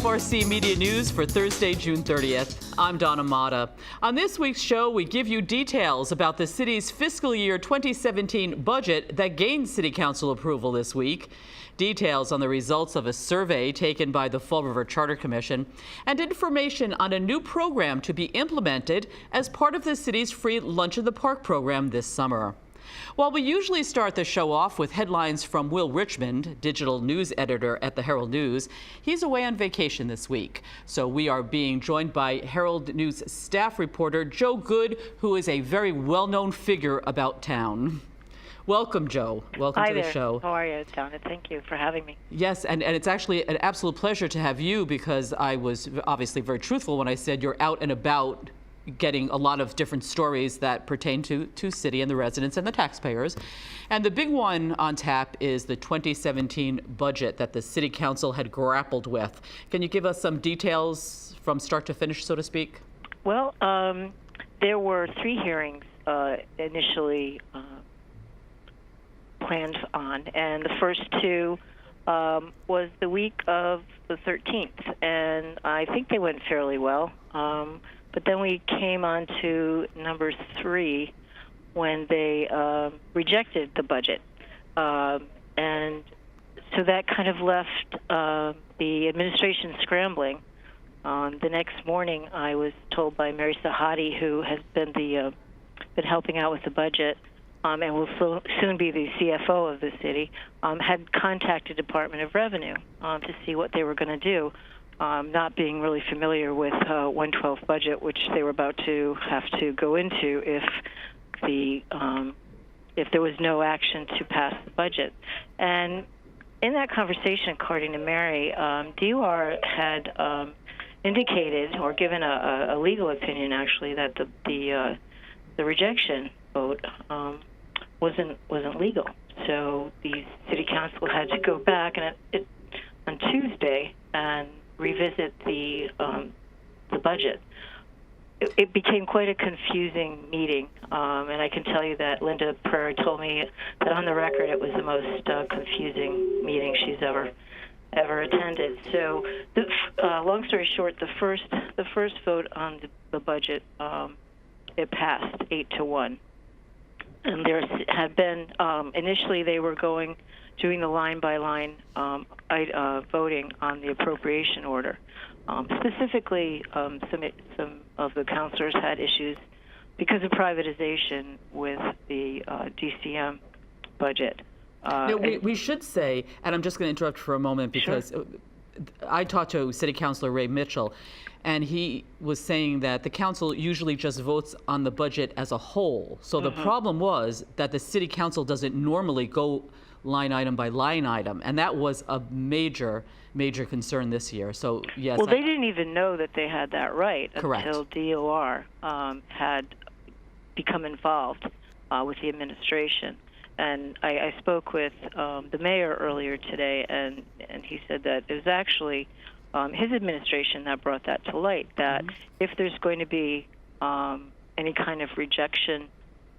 FRC Media News for Thursday, June 30th. I'm Donna Mata. On this week's show, we give you details about the city's fiscal year 2017 budget that gained City Council approval this week, details on the results of a survey taken by the Fall River Charter Commission, and information on a new program to be implemented as part of the city's free Lunch in the Park program this summer. While we usually start the show off with headlines from Will Richmond, digital news editor at the Herald News, he's away on vacation this week. So we are being joined by Herald News staff reporter Joe Good, who is a very well-known figure about town. Welcome, Joe. Welcome Hi to the there. show. How are you, Donna? Thank you for having me. Yes, and it's actually an absolute pleasure to have you, because I was obviously very truthful when I said you're out and about getting a lot of different stories that pertain to city and the residents and the taxpayers. And the big one on tap is the 2017 budget that the City Council had grappled with. Can you give us some details from start to finish, so to speak? Well, there were 3 hearings initially planned on, and the first 2 was the week of the 13th, and I think they went fairly well. But then we came on to number 3 when they rejected the budget. And so that kind of left the administration scrambling. The next morning, I was told by Mary Sahadi, who has been been helping out with the budget and will soon be the CFO of the city, had contacted Department of Revenue to see what they were going to do. Not being really familiar with 112 budget, which they were about to have to go into if there was no action to pass the budget. And in that conversation, according to Mary, DOR had indicated or given a legal opinion, actually, that the rejection vote wasn't legal. So the City Council had to go back and on Tuesday and revisit the budget. It became quite a confusing meeting, and I can tell you that Linda Prairie told me that on the record it was the most confusing meeting she's ever attended. So, long story short, the first vote on the budget, it passed 8-1, and there had been initially they were doing the line-by-line voting on the appropriation order. Specifically, some of the councilors had issues because of privatization with the DCM budget. We should say, and I'm just going to interrupt for a moment, because sure. I talked to City Councilor Ray Mitchell, and he was saying that the council usually just votes on the budget as a whole. So the problem was that the City Council doesn't normally go line item by line item, and that was a major concern this year. So yes. Well, they didn't even know that they had that right. Correct. Until DOR had become involved with the administration. And I spoke with the mayor earlier today, and he said that it was actually his administration that brought that to light, that if there's going to be any kind of rejection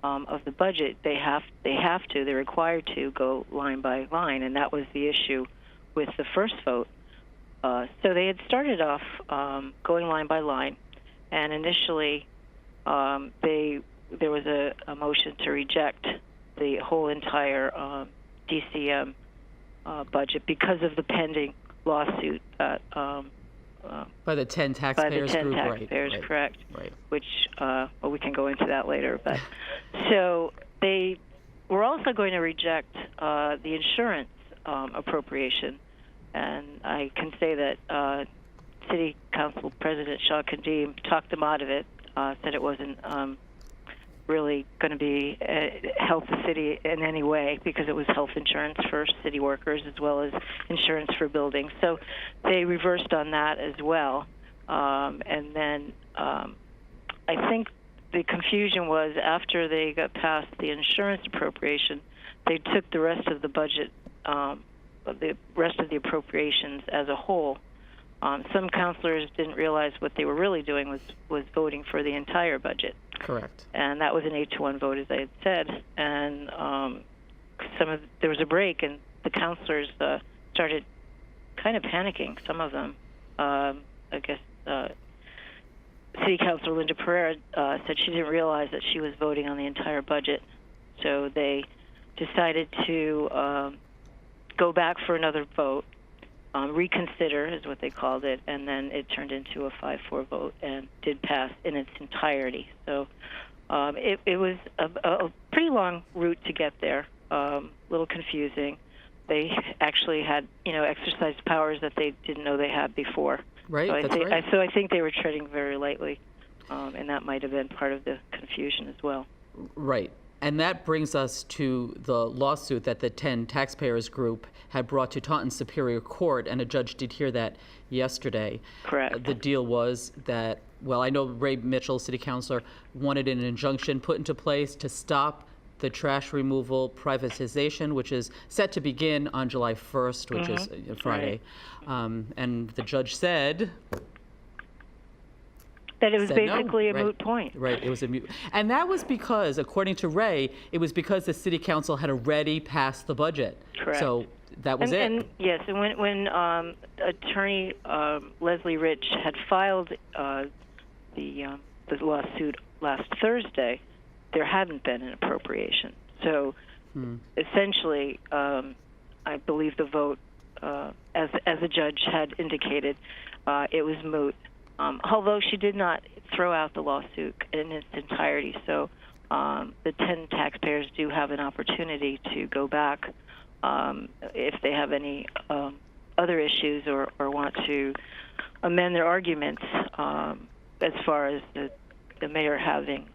of the budget, they're required to go line by line, and that was the issue with the first vote. So they had started off going line by line, and initially there was a motion to reject the whole entire DCM budget because of the pending lawsuit that by the 10 taxpayers group, taxpayers, right. Correct. Right. Which we can go into that later. But so they were also going to reject the insurance appropriation, and I can say that City Council President Shah Kadim talked them out of it. Said it wasn't really going to be help the city in any way, because it was health insurance for city workers as well as insurance for buildings. So they reversed on that as well. And then I think the confusion was after they got past the insurance appropriation, they took the rest of the budget, the rest of the appropriations as a whole. Some councilors didn't realize what they were really doing was voting for the entire budget. Correct. And that was an 8-1 vote, as I had said. And there was a break, and the councilors started kind of panicking, some of them, I guess City Councilor Linda Pereira said she didn't realize that she was voting on the entire budget. So they decided to go back for another vote, reconsider is what they called it, and then it turned into a 5-4 vote and did pass in its entirety. So it was a pretty long route to get there, a little confusing. They actually had, exercised powers that they didn't know they had before. Right, So I think they were treading very lightly, and that might have been part of the confusion as well. Right. And that brings us to the lawsuit that the 10 taxpayers group had brought to Taunton Superior Court, and a judge did hear that yesterday. Correct. The deal was that, well, I know Ray Mitchell, city councilor, wanted an injunction put into place to stop the trash removal privatization, which is set to begin on July 1st, which is Friday. Right. And the judge said that it was said no. basically a Right. moot point. Right, it was a moot. And that was because, according to Ray, it was because the city council had already passed the budget. Correct. So that was it. And yes, and when Attorney Leslie Rich had filed the lawsuit last Thursday, there hadn't been an appropriation. So essentially, I believe the vote, as the judge had indicated, it was moot. Although she did not throw out the lawsuit in its entirety. So the 10 taxpayers do have an opportunity to go back if they have any other issues or want to amend their arguments as far as the mayor having,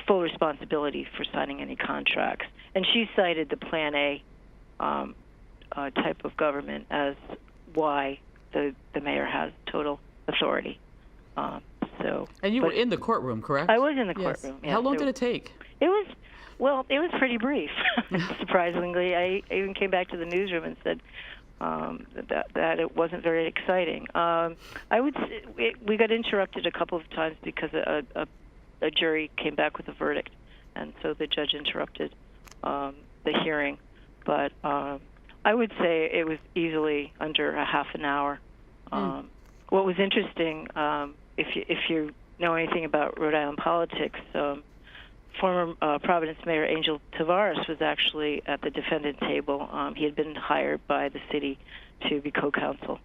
full responsibility for signing any contracts. And she cited the Plan A type of government as why the mayor has total authority. And you were in the courtroom, correct? I was in the courtroom. Yes. How long did it take? It was pretty brief. Surprisingly, I even came back to the newsroom and said that it wasn't very exciting. We got interrupted a couple of times because a jury came back with a verdict, and so the judge interrupted the hearing. But I would say it was easily under a half an hour. What was interesting, if you know anything about Rhode Island politics, former Providence Mayor Angel Tavares was actually at the defendant table. He had been hired by the city to be co-counsel.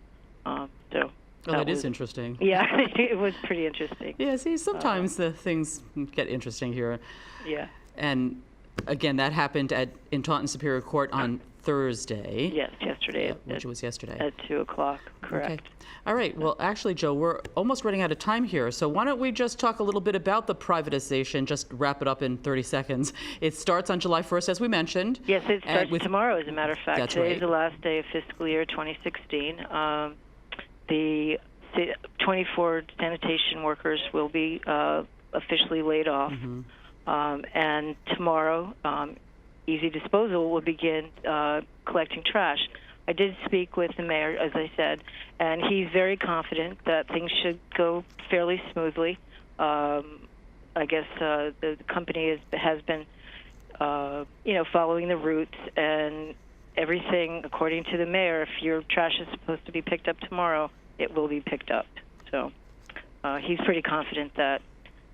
That is interesting. Yeah, it was pretty interesting. Yeah, see, sometimes the things get interesting here. Yeah. And again, that happened in Taunton Superior Court on Thursday. Yes, yesterday. Which was yesterday. At 2 o'clock, correct. Okay. All right. Well, actually, Joe, we're almost running out of time here. So why don't we just talk a little bit about the privatization, just wrap it up in 30 seconds. It starts on July 1st, as we mentioned. Yes, it starts tomorrow, as a matter of fact. That's Today right. is the last day of fiscal year 2016. The 24 sanitation workers will be officially laid off. And tomorrow, Easy Disposal will begin collecting trash. I did speak with the mayor, as I said, and he's very confident that things should go fairly smoothly. I guess the company has been, following the routes and everything according to the mayor. If your trash is supposed to be picked up tomorrow, it will be picked up. So he's pretty confident that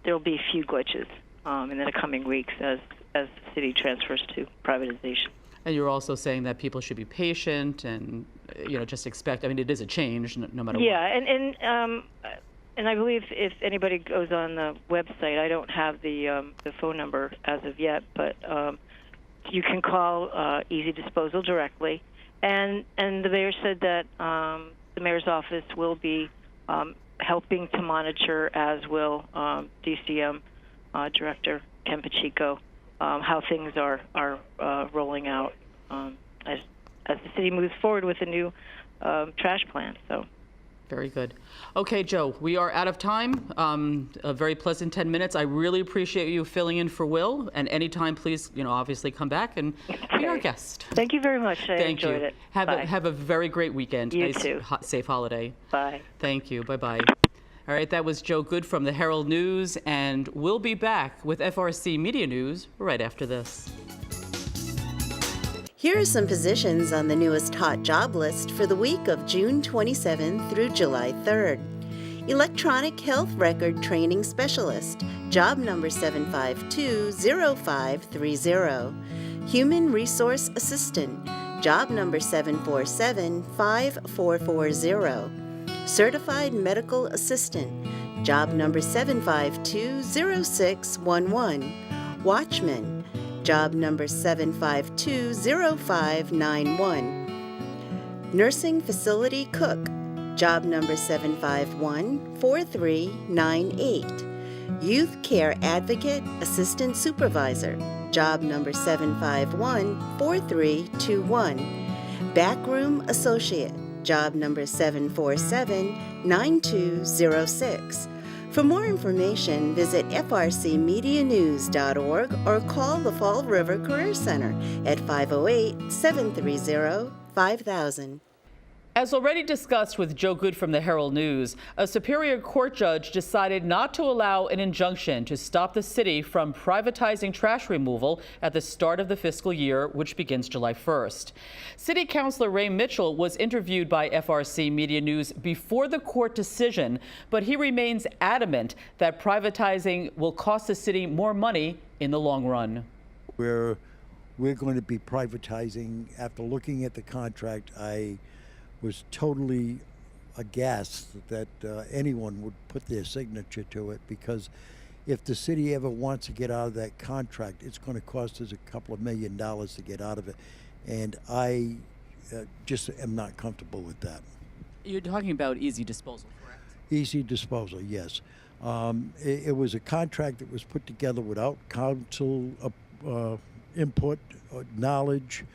there will be a few glitches in the coming weeks as the city transfers to privatization. And you're also saying that people should be patient and, just expect, I mean, it is a change no matter what. Yeah, and I believe if anybody goes on the website, I don't have the phone number as of yet, but you can call Easy Disposal directly. And the mayor said that the mayor's office will be helping to monitor, as will DCM Director Ken Pacheco, how things are rolling out as the city moves forward with a new trash plan. So. Very good. Okay, Joe, we are out of time. A very pleasant 10 minutes. I really appreciate you filling in for Will. And anytime, please, obviously come back and be our guest. Thank you very much. I Thank enjoyed you. it. Have a very great weekend. You nice, too. Safe holiday. Bye. Thank you. Bye-bye. All right, that was Joe Good from the Herald News, and we'll be back with FRC Media News right after this. Here are some positions on the newest hot job list for the week of June 27 through July 3rd. Electronic Health Record Training Specialist, job number 7520530. Human Resource Assistant, job number 7475440. Certified Medical Assistant, job number 7520611. Watchman, job number 7520591. Nursing Facility Cook, job number 7514398. Youth Care Advocate Assistant Supervisor, job number 7514321. Backroom Associate, job number 7479206. For more information, visit FRCMediaNews.org or call the Fall River Career Center at 508-730-5000. As already discussed with Joe Good from the Herald News, a Superior Court judge decided not to allow an injunction to stop the city from privatizing trash removal at the start of the fiscal year, which begins July 1st. City Councilor Ray Mitchell was interviewed by FRC Media News before the court decision, but he remains adamant that privatizing will cost the city more money in the long run. We're going to be privatizing. After looking at the contract, I was totally aghast that anyone would put their signature to it, because if the city ever wants to get out of that contract, it's going to cost us a couple of $1 million to get out of it, and I just am not comfortable with that. You're talking about easy disposal, correct? Easy disposal, yes. It was a contract that was put together without council input, knowledge.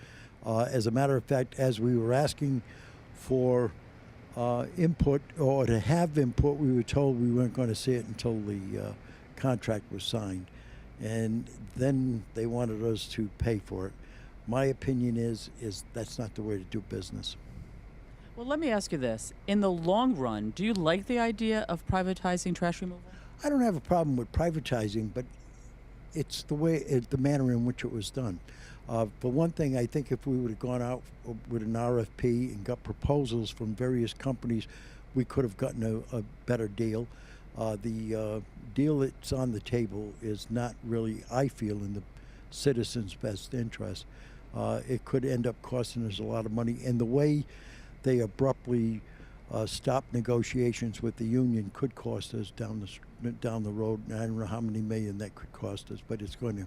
As a matter of fact, as we were asking for input or to have input, we were told we weren't going to see it until the contract was signed, and then they wanted us to pay for it. My opinion is that's not the way to do business. Well, let me ask you this. In the long run, do you like the idea of privatizing trash removal? I don't have a problem with privatizing, but it's the manner in which it was done. For one thing, I think if we would have gone out with an RFP and got proposals from various companies, we could have gotten a better deal. The deal that's on the table is not really, I feel, in the citizens' best interest. It could end up costing us a lot of money, and the way they abruptly stopped negotiations with the union could cost us down the road. And I don't know how many million that could cost us, but it's going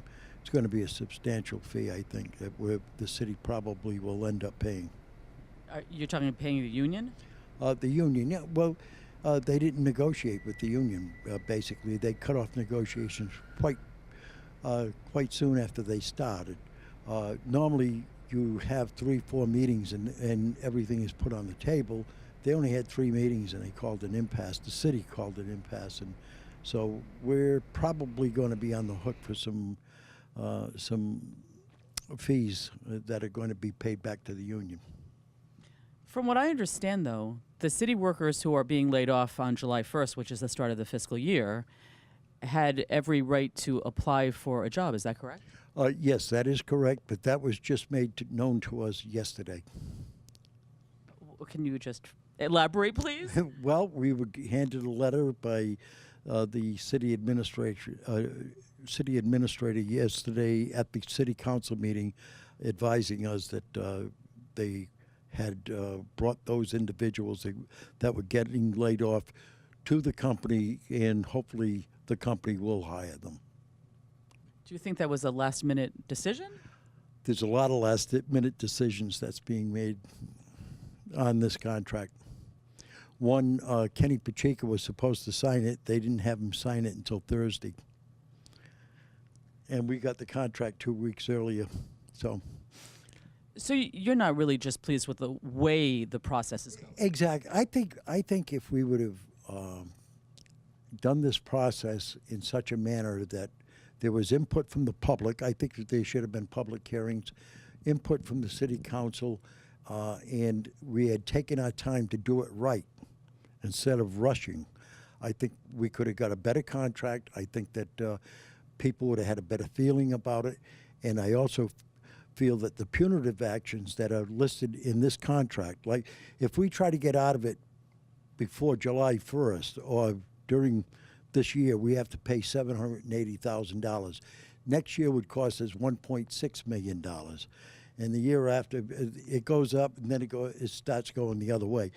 to be a substantial fee, I think, that the city probably will end up paying. You're talking about paying the union? The union, yeah. Well, they didn't negotiate with the union, basically. They cut off negotiations quite soon after they started. Normally, you have 3-4 meetings and everything is put on the table. They only had 3 meetings and they called an impasse. The city called an impasse. And so we're probably going to be on the hook for some fees that are going to be paid back to the union. From what I understand, though, the city workers who are being laid off on July 1st, which is the start of the fiscal year, had every right to apply for a job. Is that correct? Yes, that is correct, but that was just made known to us yesterday. Can you just elaborate, please? Well, we were handed a letter by the city administrator yesterday at the city council meeting, advising us that they had brought those individuals that were getting laid off to the company, and hopefully the company will hire them. Do you think that was a last-minute decision? There's a lot of last-minute decisions that's being made on this contract. One, Kenny Pacheco was supposed to sign it. They didn't have him sign it until Thursday. And we got the contract 2 weeks earlier. So you're not really just pleased with the way the process is going? Exactly. I think if we would have done this process in such a manner that there was input from the public, I think that there should have been public hearings, input from the city council, and we had taken our time to do it right instead of rushing. I think we could have got a better contract. I think that people would have had a better feeling about it. And I also feel that the punitive actions that are listed in this contract, like if we try to get out of it before July 1st or during this year, we have to pay $780,000. Next year would cost us $1.6 million. And the year after, it goes up, and then it starts going the other way.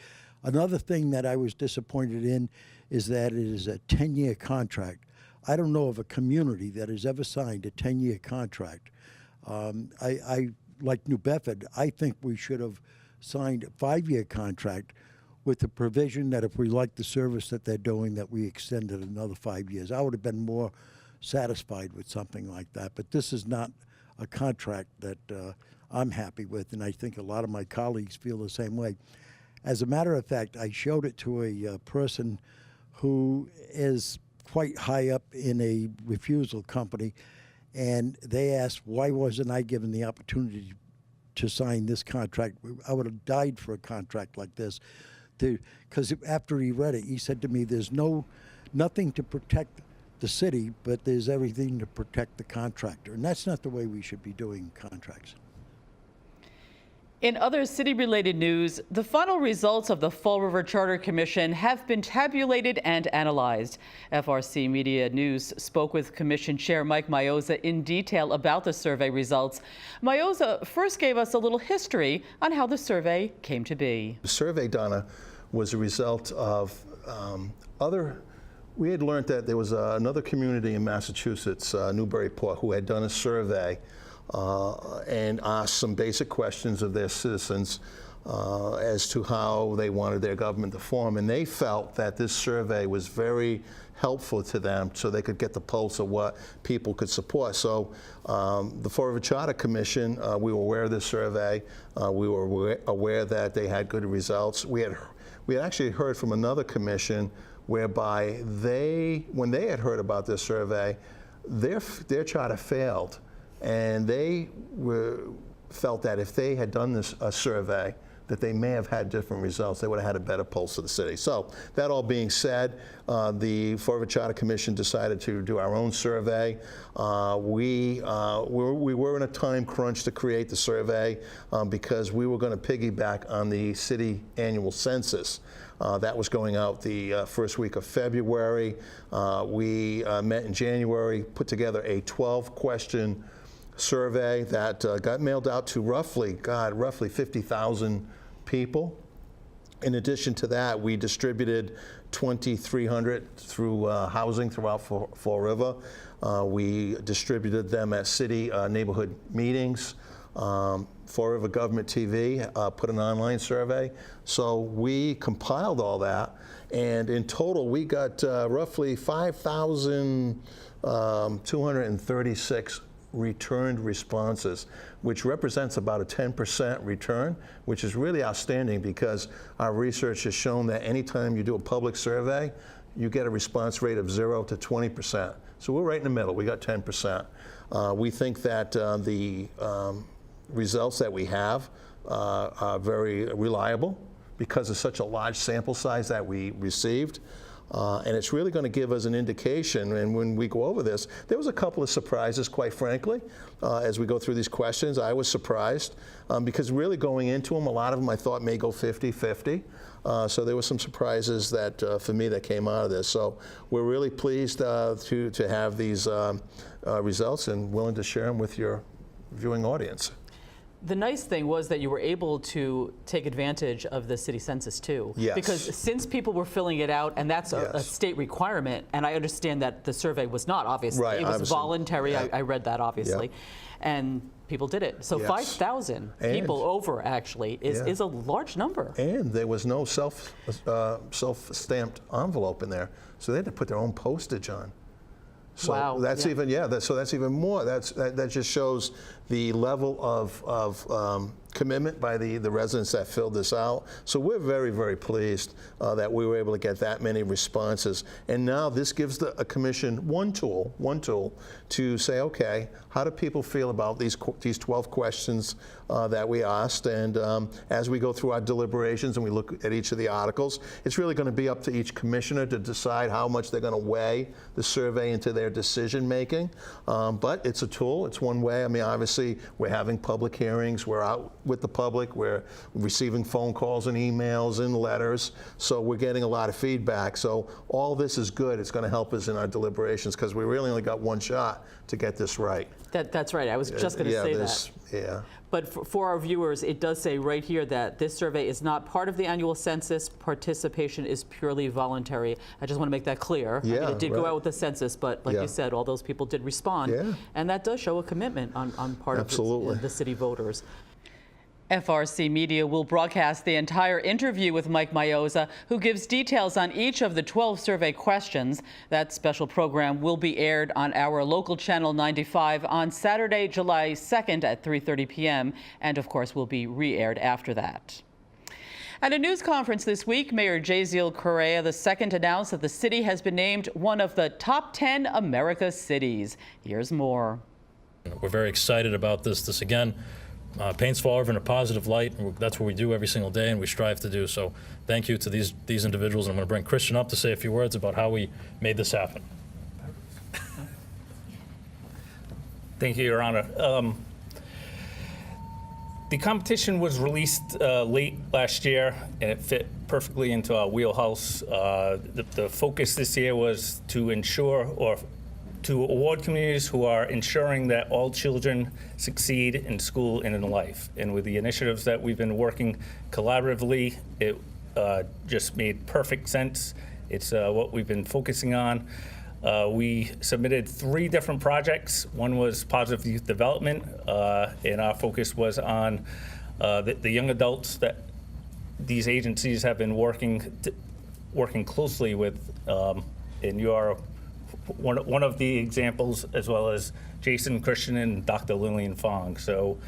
Another thing that I was disappointed in is that it is a 10-year contract. I don't know of a community that has ever signed a 10-year contract. I like New Bedford, I think we should have signed a 5-year contract with the provision that if we like the service that they're doing, that we extended another 5 years. I would have been more satisfied with something like that. But this is not a contract that I'm happy with, and I think a lot of my colleagues feel the same way. As a matter of fact, I showed it to a person who is quite high up in a refusal company, and they asked, why wasn't I given the opportunity to sign this contract? I would have died for a contract like this. Because after he read it, he said to me, there's nothing to protect the city, but there's everything to protect the contractor. And that's not the way we should be doing contracts. In other city-related news, the final results of the Fall River Charter Commission have been tabulated and analyzed. FRCMEDIA News spoke with Commission Chair Mike Maioza in detail about the survey results. Maioza first gave us a little history on how the survey came to be. The survey, Donna, was a result of we had learned that there was another community in Massachusetts, Newburyport, who had done a survey and asked some basic questions of their citizens as to how they wanted their government to form. And they felt that this survey was very helpful to them so they could get the pulse of what people could support. So the Fall River Charter Commission, we were aware of this survey. We were aware that they had good results. We had actually heard from another commission whereby when they had heard about this survey, their charter failed. And they felt that if they had done a survey, that they may have had different results. They would have had a better pulse of the city. So that all being said, the Fall River Charter Commission decided to do our own survey. We were in a time crunch to create the survey because we were going to piggyback on the city annual census. That was going out the first week of February. We met in January, put together a 12-question survey that got mailed out to roughly 50,000 people. In addition to that, we distributed 2,300 through housing throughout Fall River. We distributed them at city neighborhood meetings. Fall River Government TV put an online survey. So we compiled all that, and in total we got roughly 5,236 returned responses, which represents about a 10% return, which is really outstanding because our research has shown that anytime you do a public survey, you get a response rate of 0 to 20%. So we're right in the middle. We got 10%. We think that the results that we have are very reliable because of such a large sample size that we received. And it's really going to give us an indication. And when we go over this, there was a couple of surprises, quite frankly, as we go through these questions. I was surprised because really going into them, a lot of them I thought may go 50-50. So there were some surprises that for me that came out of this. So we're really pleased to have these results and willing to share them with your viewing audience. The nice thing was that you were able to take advantage of the city census too. Yes. Because since people were filling it out, and that's a state requirement, and I understand that the survey was not, obviously. Right, it was obviously. voluntary. Yeah. I read that, obviously. Yeah. And people did it. So Yes. 5,000 people over, actually, is a large number. And there was no self-stamped envelope in there. So they had to put their own postage on. So wow. that's even so that's even more. That just shows the level of commitment by the residents that filled this out. So we're very, very pleased that we were able to get that many responses. And now this gives a commission one tool to say, okay, how do people feel about these 12 questions that we asked? And as we go through our deliberations and we look at each of the articles, it's really going to be up to each commissioner to decide how much they're going to weigh the survey into their decision making. But it's a tool. It's one way. I mean, obviously, see we're having public hearings, we're out with the public, we're receiving phone calls and emails and letters, so we're getting a lot of feedback. So all this is good. It's going to help us in our deliberations because we really only got one shot to get this right. That's right. I was just going to say that. Yeah. But for our viewers, it does say right here that this survey is not part of the annual census. Participation is purely voluntary. I just want to make that clear. Yeah, I mean, it did go right. out with the census, but like Yeah. you said, all those people did respond. Yeah. And that does show a commitment on part Absolutely. of the city voters. FRC Media will broadcast the entire interview with Mike Mayoza, who gives details on each of the 12 survey questions. That special program will be aired on our local channel 95 on Saturday, July 2nd at 3:30 p.m. and of course will be re-aired after that. At a news conference this week, Mayor Jaziel Correa II announced that the city has been named one of the top 10 America cities. Here's more. We're very excited about this again. Paints Fall River in a positive light, and that's what we do every single day, and we strive to do. So thank you to these individuals, and I'm going to bring Christian up to say a few words about how we made this happen. Thank you, Your Honor. The competition was released late last year, and it fit perfectly into our wheelhouse. The focus this year was to ensure or to award communities who are ensuring that all children succeed in school and in life. And with the initiatives that we've been working collaboratively, it just made perfect sense. It's what we've been focusing on. We submitted 3 different projects. One was positive youth development, and our focus was on the young adults that these agencies have been working closely with, and you are one of the examples, as well as Jason, Christian, and Dr. Lillian Fong. So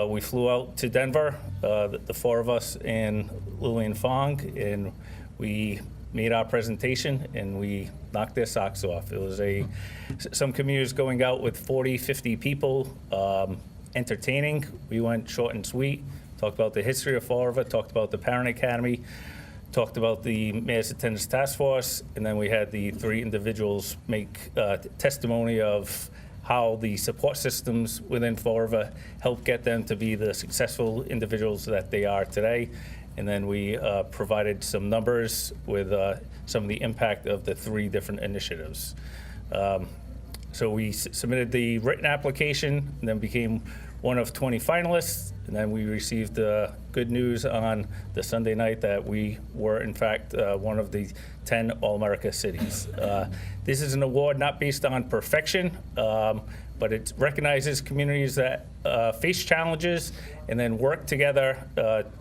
we flew out to Denver, the 4 of us and Lillian Fong, and we made our presentation, and we knocked their socks off. It was some communities going out with 40, 50 people, entertaining. We went short and sweet, talked about the history of Fall River, talked about the Parent Academy, talked about the Mayor's Attendance Task Force, and then we had the 3 individuals make testimony of how the support systems within Fall River helped get them to be the successful individuals that they are today. And then we provided some numbers with some of the impact of the 3 different initiatives. So we submitted the written application and then became one of 20 finalists. And then we received good news on the Sunday night that we were, in fact, one of the 10 All-America cities. This is an award not based on perfection, but it recognizes communities that face challenges and then work together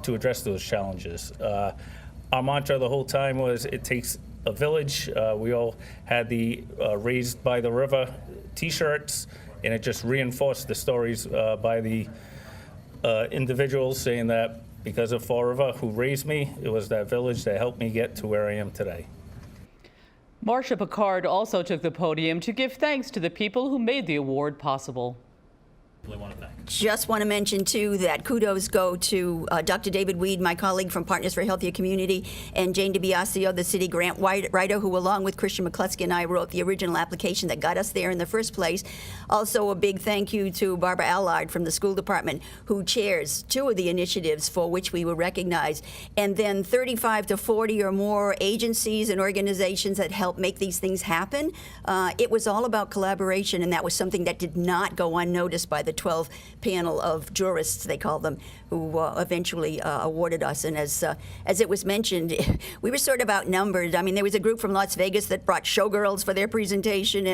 to address those challenges. Our mantra the whole time was, it takes a village. We all had the Raised by the River t-shirts, and it just reinforced the stories by the individuals saying that because of Fall River, who raised me, it was that village that helped me get to where I am today. Marcia Picard also took the podium to give thanks to the people who made the award possible. Really want to thank. Just want to mention, too, that kudos go to Dr. David Weed, my colleague from Partners for a Healthier Community, and Jane DiBiasio, the city grant writer, who, along with Christian McCluskey and I, wrote the original application that got us there in the first place. Also, a big thank you to Barbara Allard from the school department, who chairs 2 of the initiatives for which we were recognized, and then 35 to 40 or more agencies and organizations that help make these things happen. It was all about collaboration, and that was something that did not go unnoticed by the 12 panel of jurists, they call them, who eventually awarded us. And as it was mentioned, we were sort of outnumbered. I mean, there was a group from Las Vegas that brought showgirls for their presentation,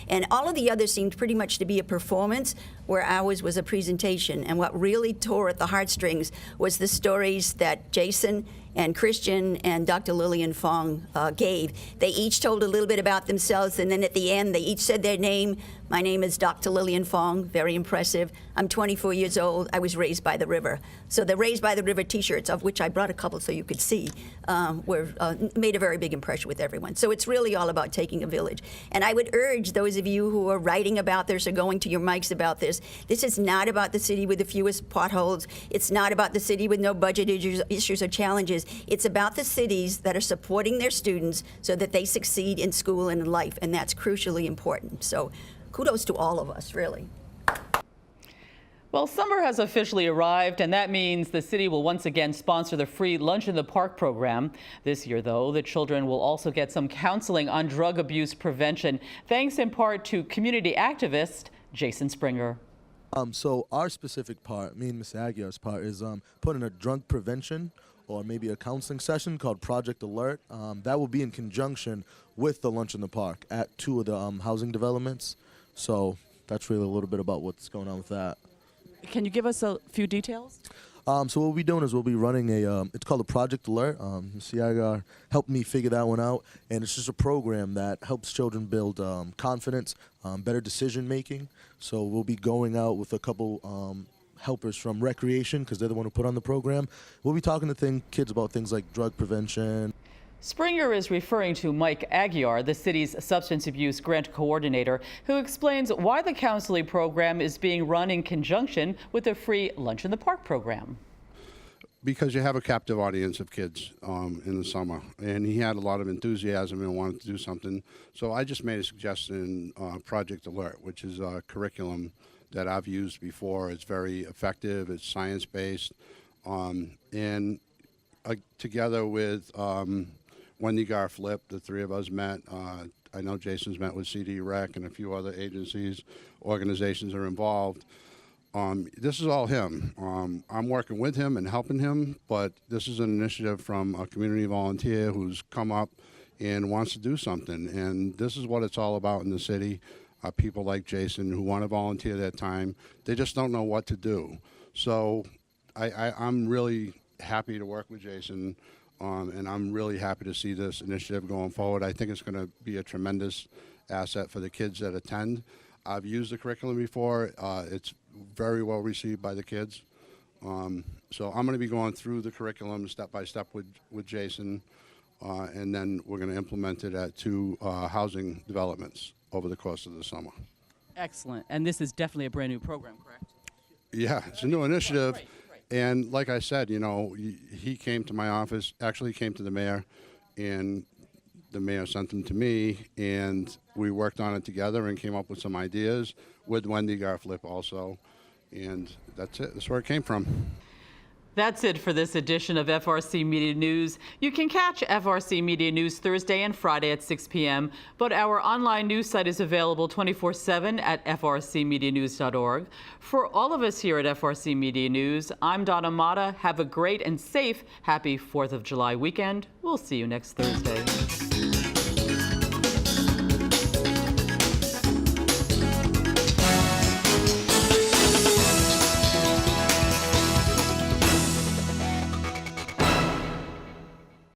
and all of the others seemed pretty much to be a performance, where ours was a presentation. And what really tore at the heartstrings was the stories that Jason and Christian and Dr. Lillian Fong gave. They each told a little bit about themselves, and then at the end, they each said their name. My name is Dr. Lillian Fong, very impressive. I'm 24 years old. I was raised by the river. So the Raised by the River t-shirts, of which I brought a couple so you could see, made a very big impression with everyone. So it's really all about taking a village. And I would urge those of you who are writing about this or going to your mics about this is not about the city with the fewest potholes. It's not about the city with no budget issues or challenges. It's about the cities that are supporting their students so that they succeed in school and in life, and that's crucially important. So kudos to all of us, really. Well, summer has officially arrived, and that means the city will once again sponsor the free Lunch in the Park program. This year, though, the children will also get some counseling on drug abuse prevention, thanks in part to community activist Jason Springer. So our specific part, me and Ms. Aguiar's part, is putting a drug prevention or maybe a counseling session called Project Alert. That will be in conjunction with the Lunch in the Park at 2 of the housing developments. So that's really a little bit about what's going on with that. Can you give us a few details? So what we'll be doing is we'll be running it's called a Project Alert. Ms. Aguiar helped me figure that one out, and it's just a program that helps children build confidence, better decision making. So we'll be going out with a couple helpers from recreation, because they're the one who put on the program. We'll be talking to kids about things like drug prevention. Springer is referring to Mike Aguiar, the city's substance abuse grant coordinator, who explains why the counseling program is being run in conjunction with the free Lunch in the Park program. Because you have a captive audience of kids in the summer, and he had a lot of enthusiasm and wanted to do something. So I just made a suggestion, Project Alert, which is a curriculum that I've used before. It's very effective, it's science-based, and together with Wendy Garflip, the 3 of us met. I know Jason's met with CD Rec and a few other agencies, organizations are involved. This is all him. I'm working with him and helping him, but this is an initiative from a community volunteer who's come up and wants to do something. And this is what it's all about in the city. People like Jason who want to volunteer their time. They just don't know what to do. So I'm really happy to work with Jason. And I'm really happy to see this initiative going forward. I think it's going to be a tremendous asset for the kids that attend. I've used the curriculum before. It's very well received by the kids. So I'm going to be going through the curriculum step by step with Jason, and then we're going to implement it at 2 housing developments over the course of the summer. Excellent. And this is definitely a brand new program, correct? Yeah, it's a new initiative. Right. And like I said, you know, he came to my office, actually came to the mayor, and the mayor sent him to me, and we worked on it together and came up with some ideas with Wendy Garflip also, and that's it. That's where it came from. That's it for this edition of FRC Media News. You can catch FRC Media News Thursday and Friday at 6 p.m., but our online news site is available 24/7 at frcmedianews.org. For all of us here at FRC Media News, I'm Donna Mata. Have a great and safe, happy 4th of July weekend. We'll see you next Thursday.